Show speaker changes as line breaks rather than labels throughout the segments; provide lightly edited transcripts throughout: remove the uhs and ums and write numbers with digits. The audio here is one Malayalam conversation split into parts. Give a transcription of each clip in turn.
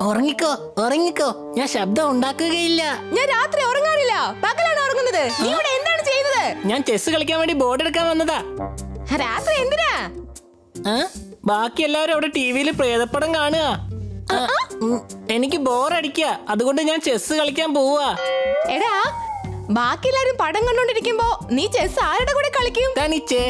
ഉറങ്ങിക്കോ ഉറങ്ങിക്കോ, ഞാൻ ശബ്ദം ഉണ്ടാക്കുകയില്ല.
ഞാൻ രാത്രി ഉറങ്ങാറില്ല, പകലാണ് ഉറങ്ങുന്നത്. നീ ഇവിടെ എന്താണ് ചെയ്യുന്നത്?
ഞാൻ ചെസ് കളിക്കാൻ വേണ്ടി ബോർഡ് എടുക്കാൻ വന്നതാ.
രാത്രി എന്തിനാ?
ബാക്കി എല്ലാവരും അവിടെ ടിവിയിൽ പ്രേതപ്പടം കാണുക. എനിക്ക് ബോറടിക്കുക, അതുകൊണ്ട് ഞാൻ ചെസ് കളിക്കാൻ പോവാ.
എടാ, ബാക്കി എല്ലാരും പടം കണ്ടോണ്ടിരിക്കുമ്പോ നീ ചെസ് ആരുടെ കൂടെ കളിക്കും?
തനിച്ചേ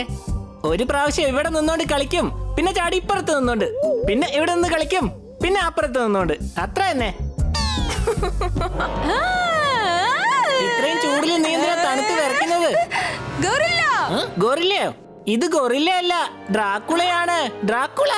ഒരു പ്രാവശ്യം ഇവിടെ നിന്നോണ്ട് കളിക്കും, പിന്നെ ചാടി ഇപ്പുറത്ത് നിന്നോണ്ട്, പിന്നെ ഇവിടെ നിന്ന് കളിക്കും, പിന്നെ അപ്പുറത്ത് നിന്നോണ്ട്. അത്ര തന്നെ. ഇത്രയും ചൂടിൽ നീ എന്തിനാ തണുത്ത് വിറയ്ക്കുന്നത്? ഗോറില്ലയോ? ഇത് ഗോറില്ല അല്ല, ഡ്രാക്കുളയാണ്. ഡ്രാക്കുള.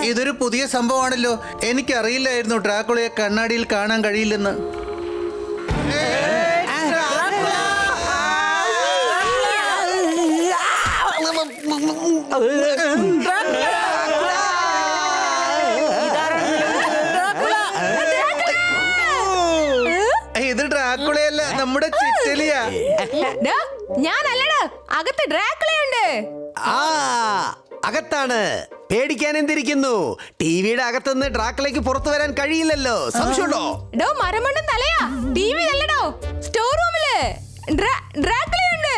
ഇതൊരു പുതിയ സംഭവമാണല്ലോ. എനിക്കറിയില്ലായിരുന്നു ഡ്രാക്കുളയെ കണ്ണാടിയിൽ കാണാൻ കഴിയില്ലെന്ന്. ഇത് ഡ്രാക്കുളയല്ല, നമ്മുടെ ചിറ്റലിയാ.
ഞാനല്ലടാ, അകത്ത് ഡ്രാക്കുളയുണ്ട്.
അകത്താണ്. പേടിക്കാൻ എന്തിരിക്കുന്നു? ടിവിയുടെ അകത്തുനിന്ന് ഡ്രാക്കുളയ്ക്ക് പുറത്തു വരാൻ കഴിയില്ലല്ലോ. സംശയമുണ്ടോ?
ഡോ മരമണ്ടൻ തലയാ, ടിവി അല്ലടോ, സ്റ്റോർ റൂമില് ഡ്രാക്കുളയുണ്ട്.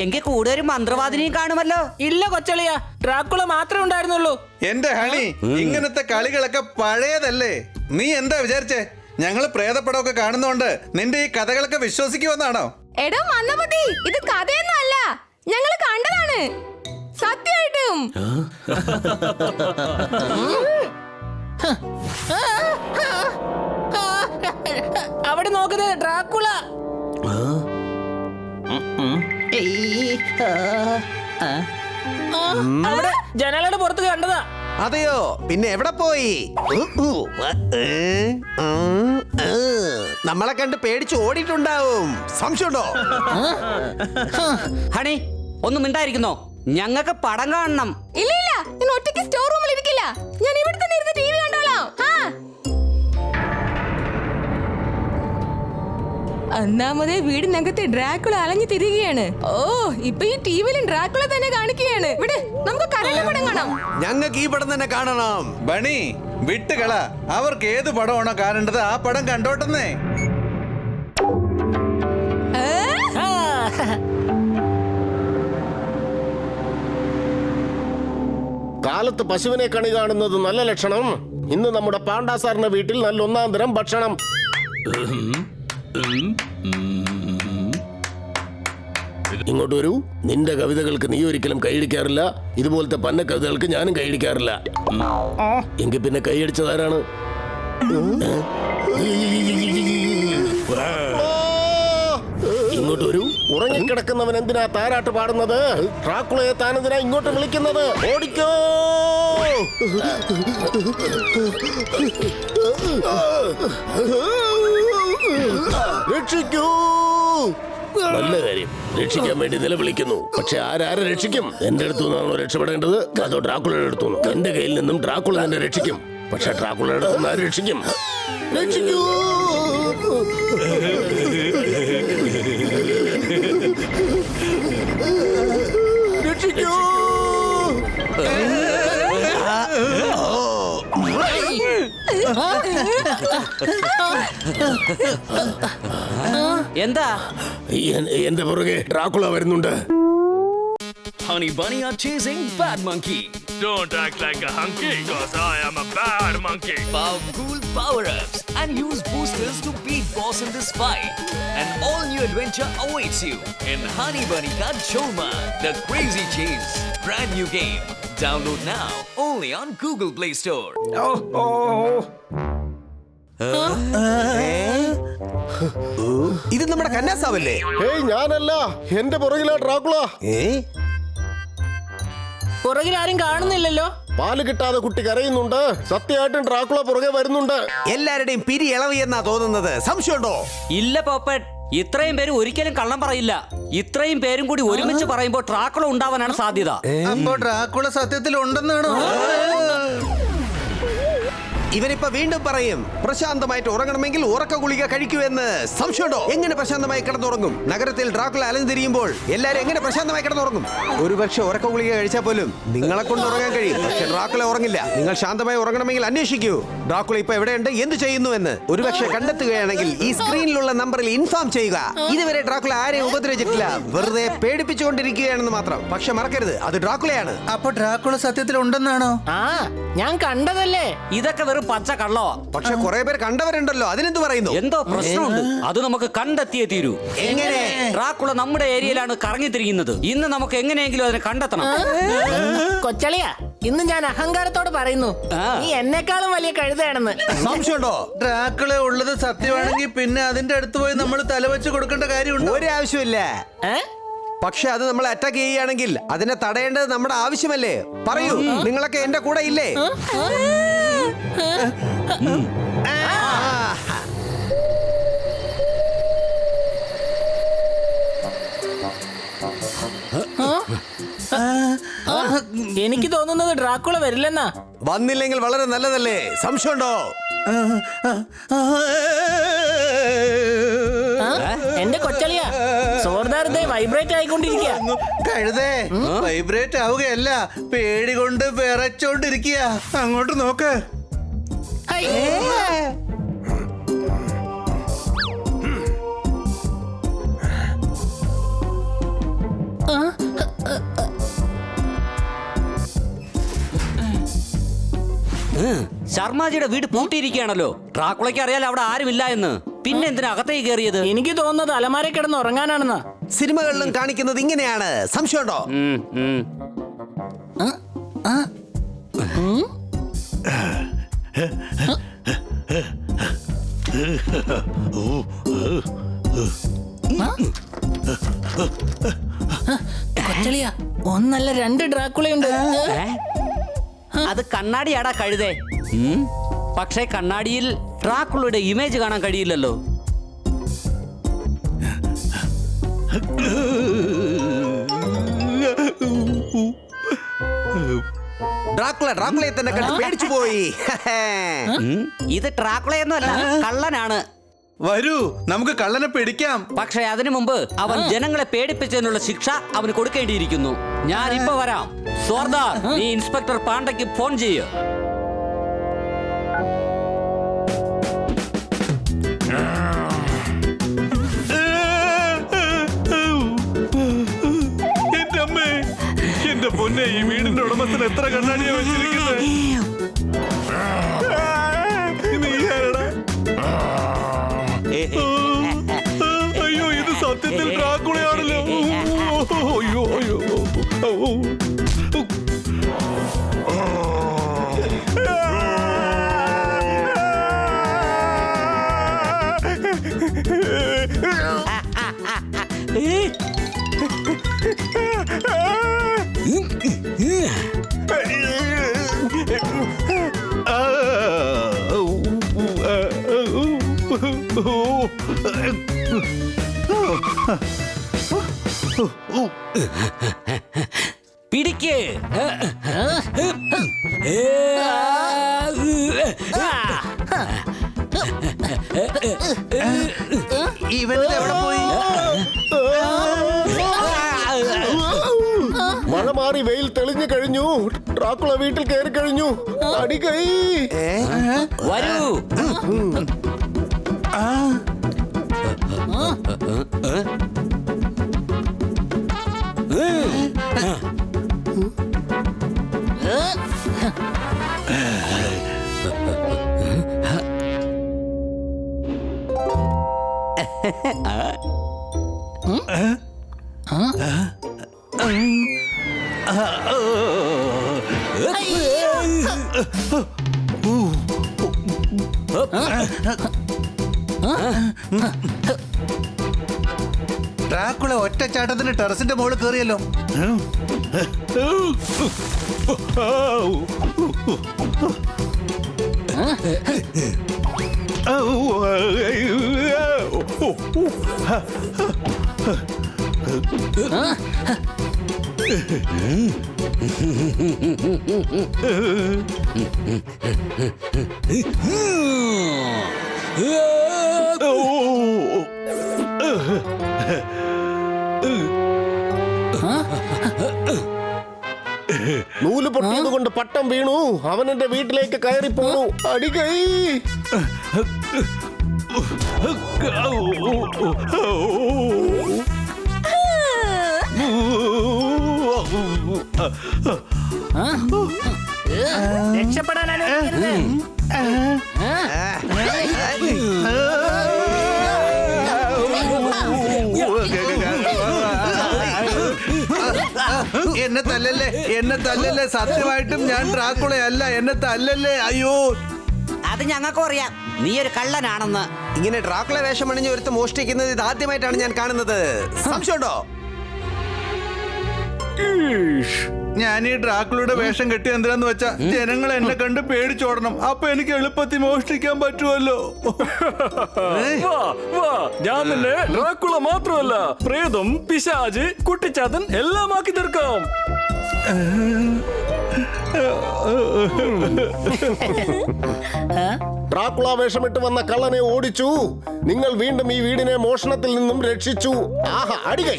എങ്കിൽ കൂടെ ഒരു മന്ത്രവാദിനിയും കാണുമല്ലോ.
ഇല്ല കൊച്ചളിയാ, ഡ്രാക്കുള മാത്രമേ ഉണ്ടായിരുന്നുള്ളൂ.
എന്റെ ഹണി, ഇങ്ങനത്തെ കളികളൊക്കെ പഴയതല്ലേ. നീ എന്താ വിചാരിച്ചേ? ഞങ്ങള് പ്രേതപ്പടമൊക്കെ കാണുന്നോണ്ട് നിന്റെ ഈ കഥകളൊക്കെ വിശ്വസിക്കുമെന്നാണോ?
എടോ മന്നപതി, ഇത് കഥയൊന്നും അല്ല, ഞങ്ങള് കണ്ടതാണ് സത്യമായിട്ടും.
അവിടെ നോക്കുന്നത് ഡ്രാക്കുള. അവിടെ ജനലയുടെ പുറത്ത് കണ്ടതാ.
അതെയോ? പിന്നെ എവിടെ പോയി? നമ്മളെ കണ്ട് പേടിച്ച് ഓടിയിട്ടുണ്ടാവും. സംശയമുണ്ടോ?
ഹണി, ഒന്നും മിണ്ടായിരിക്കുന്നോ? ഞങ്ങൾക്ക് പടം കാണണം.
ഇല്ല ഇല്ല, ഞാൻ ഒറ്റയ്ക്ക് സ്റ്റോർ റൂമിൽ ഇരിക്കില്ല. ഞാൻ ഇവിടെ തന്നെ ഇരുന്ന് ടിവി കണ്ടോളാം. ഒന്നാമതേ വീടിനകത്ത് ഡ്രാക്കുള അലഞ്ഞു തിരികെയാണ്. ഓ, ഇപ്പൊ ഈ ടിവിയിലും ഡ്രാക്കുള തന്നെ കാണിക്കുകയാണ്. ഇവിടെ നമുക്ക് കരണ്ട പടം കാണാം.
ഞങ്ങൾക്ക് ഈ പടം തന്നെ കാണണം.
ബണി, വിട്ടുകള. അവർക്ക് ഏത് പടമാണോ കാണേണ്ടത് ആ പടം കണ്ടോട്ടെന്നേ.
കാലത്ത് പശുവിനെ കണി കാണുന്നത് നല്ല ലക്ഷണം. ഇന്ന് നമ്മുടെ പാണ്ഡാ സാറിന്റെ വീട്ടിൽ നല്ല ഒന്നാം തരം ഭക്ഷണം. ഇങ്ങോട്ട് വരൂ. നിന്റെ കവിതകൾക്ക് നീ ഒരിക്കലും കൈയടിക്കാറില്ല, ഇതുപോലത്തെ പന്ന കവിതകൾക്ക് ഞാനും കൈയടിക്കാറില്ല. എങ്കിൽ പിന്നെ കൈയടിച്ചതാരാണ്? ഇങ്ങോട്ട് വരൂ. ഉറങ്ങിക്കിടക്കുന്നവൻ എന്തിനാ താരാട്ട് പാടുന്നത്? ഡ്രാക്കുളയെ താനെന്തിനാ ഇങ്ങോട്ട് വിളിക്കുന്നത്? ഓടിക്കോ! രക്ഷിക്കൂ! നല്ല കാര്യം, രക്ഷിക്കാൻ വേണ്ടി നിലവിളിക്കുന്നു. പക്ഷെ ആരാരെ രക്ഷിക്കും? എന്റെ അടുത്തു നിന്നാണോ രക്ഷപ്പെടേണ്ടത്, അതോ ഡ്രാക്കുളയുടെ അടുത്തു നിന്നോ? എന്റെ കയ്യിൽ നിന്നും ഡ്രാക്കുള തന്നെ രക്ഷിക്കും. പക്ഷെ ഡ്രാക്കുളയുടെ അടുത്ത് നിന്ന് ആര് രക്ഷിക്കും? രക്ഷിക്കൂ! രക്ഷിക്കൂ!
എന്താ?
എന്റെ പുറകെ ഡ്രാക്കുള വരുന്നുണ്ട്.
Honey Bunny are chasing Bad Monkey.
Don't act like a hunky, cause I am a bad monkey.
Powerful power-ups and use boosters to beat boss in this fight. An all-new adventure awaits you in Honey Bunny Ka Choma, The Crazy Chase. Brand new game. Download now only on Google Play Store.
ഇത് നമ്മുടെ കന്നാസാവല്ലേ?
ഏയ് ഞാനല്ല, എന്റെ പുറകിലാ ഡ്രാക്കുള.
പുറകിൽ ആരും കാണുന്നില്ലല്ലോ.
പാല് കിട്ടാതെ കുട്ടി കരയുന്നുണ്ട്. സത്യമായിട്ടും ഡ്രാക്കുള പുറകെ വരുന്നുണ്ട്.
എല്ലാരുടെയും പിരി ഇളവി എന്നാ തോന്നുന്നത്. സംശയമുണ്ടോ?
ഇല്ല പോപ്പറ്റ്, ഇത്രയും പേര് ഒരിക്കലും കള്ളം പറയില്ല. ഇത്രയും പേരും കൂടി ഒരുമിച്ച് പറയുമ്പോൾ ഡ്രാക്കുള ഉണ്ടാവാനാണ് സാധ്യത.
അപ്പോ ഡ്രാക്കുള സത്യത്തിൽ ഉണ്ടെന്നാണോ?
ഇവനിപ്പോ വീണ്ടും പറയും പ്രശാന്തമായിട്ട് ഉറങ്ങണമെങ്കിൽ ഉറക്ക ഗുളിക കഴിക്കുമെന്ന്. സംശയമുണ്ടോ? എങ്ങനെ പ്രശാന്തമായി കിടന്നുറങ്ങും? നഗരത്തിൽ ഡ്രാക്കുള അലഞ്ഞിരിയുമ്പോൾ എല്ലാരും എങ്ങനെ പ്രശാന്തമായി കിടന്നുറങ്ങും? ഒരുപക്ഷെ ഉറക്ക ഗുളിക കഴിച്ചാൽ പോലും നിങ്ങളെ കൊണ്ട് ഉറങ്ങാൻ കഴിയും, പക്ഷെ ഡ്രാക്കുള ഉറങ്ങില്ല. നിങ്ങൾ ശാന്തമായി ഉറങ്ങണമെങ്കിൽ അന്വേഷിക്കൂ ഡ്രാക്കുള ഇപ്പൊ എവിടെയുണ്ട്, എന്ത് ചെയ്യുന്നു എന്ന്. ഒരുപക്ഷെ കണ്ടെത്തുകയാണെങ്കിൽ ഈ സ്ക്രീനിലുള്ള നമ്പറിൽ ഇൻഫോം ചെയ്യുക. ഇതുവരെ ഡ്രാക്കുള ആരെയും ഉപദ്രവിച്ചിട്ടില്ല, വെറുതെ പേടിപ്പിച്ചുകൊണ്ടിരിക്കുകയാണെന്ന് മാത്രം. പക്ഷെ മറക്കരുത്, അത് ഡ്രാക്കുളയാണ്.
അപ്പൊ ഡ്രാക്കുള സത്യത്തിൽ ഉണ്ടെന്നാണോ?
ആ, ഞാൻ കണ്ടതല്ലേ.
ഇതൊക്കെ വെറും പച്ച കള്ളോ.
പക്ഷെ കുറെ പേർ കണ്ടവരുണ്ടല്ലോ, അതിനെന്ത് പറയുന്നു?
എന്തോ പ്രശ്നമുണ്ട്, അത് നമുക്ക് കണ്ടെത്തിയേ തീരൂ.
എങ്ങനെ?
ഡ്രാക്കുള നമ്മുടെ ഏരിയയിലാണ് കറങ്ങിത്തിരിക്കുന്നത്. ഇന്ന് നമുക്ക് എങ്ങനെയെങ്കിലും അതിനെ കണ്ടെത്തണം.
കൊച്ചളിയാ, ഇന്ന് ഞാൻ അഹങ്കാരത്തോട് പറയുന്നു, നീ എന്നെക്കാളും വലിയ കഴുതയാണെന്ന്.
സംശയമുണ്ടോ?
ഡ്രാക്കുള ഉള്ളത് സത്യമാണെങ്കിൽ പിന്നെ അതിന്റെ അടുത്ത് പോയി നമ്മൾ തലവെച്ച് കൊടുക്കേണ്ട കാര്യമുണ്ടോ?
ഒരു ആവശ്യമില്ല.
ഏ?
പക്ഷെ അത് നമ്മളെ അറ്റാക്ക് ചെയ്യുകയാണെങ്കിൽ അതിനെ തടയേണ്ടത് നമ്മുടെ ആവശ്യമല്ലേ? പറയൂ, നിങ്ങളൊക്കെ എന്റെ കൂടെ ഇല്ലേ?
എനിക്ക് തോന്നുന്നത് ഡ്രാക്കുള വരില്ലെന്നാ.
വന്നില്ലെങ്കിൽ വളരെ നല്ലതല്ലേ. സംശയമുണ്ടോ?
എന്റെ കൊച്ചളിയാ, സോർദാർദേ വൈബ്രേറ്റ് ആയിക്കൊണ്ടിരിക്കുക.
കഴുതേ, വൈബ്രേറ്റ് ആവുകയല്ല, പേടി കൊണ്ട് വിറച്ചോണ്ടിരിക്കുക. അങ്ങോട്ട് നോക്ക്.
ഹൈ.
ശർമാജിയുടെ വീട് പൂട്ടിയിരിക്കുകയാണല്ലോ. ഡ്രാക്കുളയ്ക്ക് അറിയാലോ അവിടെ ആരുമില്ല എന്ന്. പിന്നെ എന്തിനാ അകത്തേക്ക് കയറിയത്?
എനിക്ക് തോന്നുന്നത് അലമാര കിടന്ന് ഉറങ്ങാനാണെന്നാ.
സിനിമകളിലും കാണിക്കുന്നത് ഇങ്ങനെയാണ്. സംശയമുണ്ടോ?
കൊച്ചളിയാ, ഒന്നല്ല രണ്ട് ഡ്രാക്കുളയുണ്ട്.
അത് കണ്ണാടിയാടാ കഴുതേ. പക്ഷേ കണ്ണാടിയിൽ ഡ്രാക്കുളയുടെ ഇമേജ് കാണാൻ കഴിയില്ലല്ലോ.
ഡ്രാക്കുളയെ തന്നെ കണ്ട് പേടിച്ചു പോയി.
ഇത് ഡ്രാക്കുളയൊന്നുമല്ല, കള്ളനാണ്.
വരൂ, നമുക്ക് കള്ളനെ പിടിക്കാം.
പക്ഷേ അതിനു മുമ്പ് അവൻ ജനങ്ങളെ പേടിപ്പിച്ചതിനുള്ള ശിക്ഷ അവന് കൊടുക്കേണ്ടിയിരിക്കുന്നു. ഞാൻ ഇപ്പൊ വരാം. സോർദാർ, നീ ഇൻസ്പെക്ടർ പാണ്ഡയ്ക്ക് ഫോൺ ചെയ്യ്.
എന്റെ അമ്മേ, എന്റെ പൊന്നെ, ഈ വീടിന്റെ ഉടമസ്ഥൻ എത്ര കണ്ണാടിയാ വെച്ചിരിക്കുന്നത്? അയ്യോ, ഇത് സത്യത്തിൽ ഡ്രാക്കുളയാണല്ലോ. അയ്യോ അയ്യോ.
പിടിക്ക്.
ഇവനിത് എവിടെ പോയി?
മഴ മാറി വെയിൽ തെളിഞ്ഞു കഴിഞ്ഞു. ഡ്രാക്കുള വീട്ടിൽ കയറി കഴിഞ്ഞു. അടികൈ.
വരൂ.
ഡ്രാക്കുള ഒറ്റച്ചാട്ടത്തിന് ടെറസിന്റെ മുകളിൽ കയറിയല്ലോ.
നൂല് പൊട്ടിയത് കൊണ്ട് പട്ടം വീണു. അവൻ എന്റെ വീട്ടിലേക്ക് കയറി പോണു. അടികൈ.
രക്ഷപ്പെടാൻ അനുവദിക്കരുത്.
എന്നെ തല്ലല്ലേ, എന്നെ തല്ലല്ലേ. സത്യമായിട്ടും ഞാൻ ഡ്രാക്കുളയല്ല. എന്നെ തല്ലല്ലേ. അയ്യോ,
അത് ഞങ്ങൾക്കും അറിയാം നീ ഒരു കള്ളനാണെന്ന്.
ഇങ്ങനെ ഡ്രാക്കുള വേഷം അണിഞ്ഞ് ഒരുത്ത് മോഷ്ടിക്കുന്നത് ഇത് ആദ്യമായിട്ടാണ് ഞാൻ കാണുന്നത്. സംശയമുണ്ടോ?
ഞാൻ ഈ ഡ്രാക്കുളയുടെ വേഷം കെട്ടി എന്തിനാന്ന് വെച്ചാ ജനങ്ങൾ എന്നെ കണ്ട് പേടിച്ചോടണം. അപ്പൊ എനിക്ക് എളുപ്പത്തിൽ മോഷ്ടിക്കാൻ പറ്റുമല്ലോ.
ഞാൻ നിന്നെ ഡ്രാക്കുള മാത്രമല്ല, പ്രേതം, പിശാജ്, കുട്ടിച്ചാത്തൻ എല്ലാം ആക്കി തീർക്കാം.
ഡ്രാക്കുള വേഷമിട്ട് വന്ന കള്ളനെ ഓടിച്ചു. നിങ്ങൾ വീണ്ടും ഈ വീടിനെ മോഷണത്തിൽ നിന്നും രക്ഷിച്ചു. ആഹാ, അടികൈ.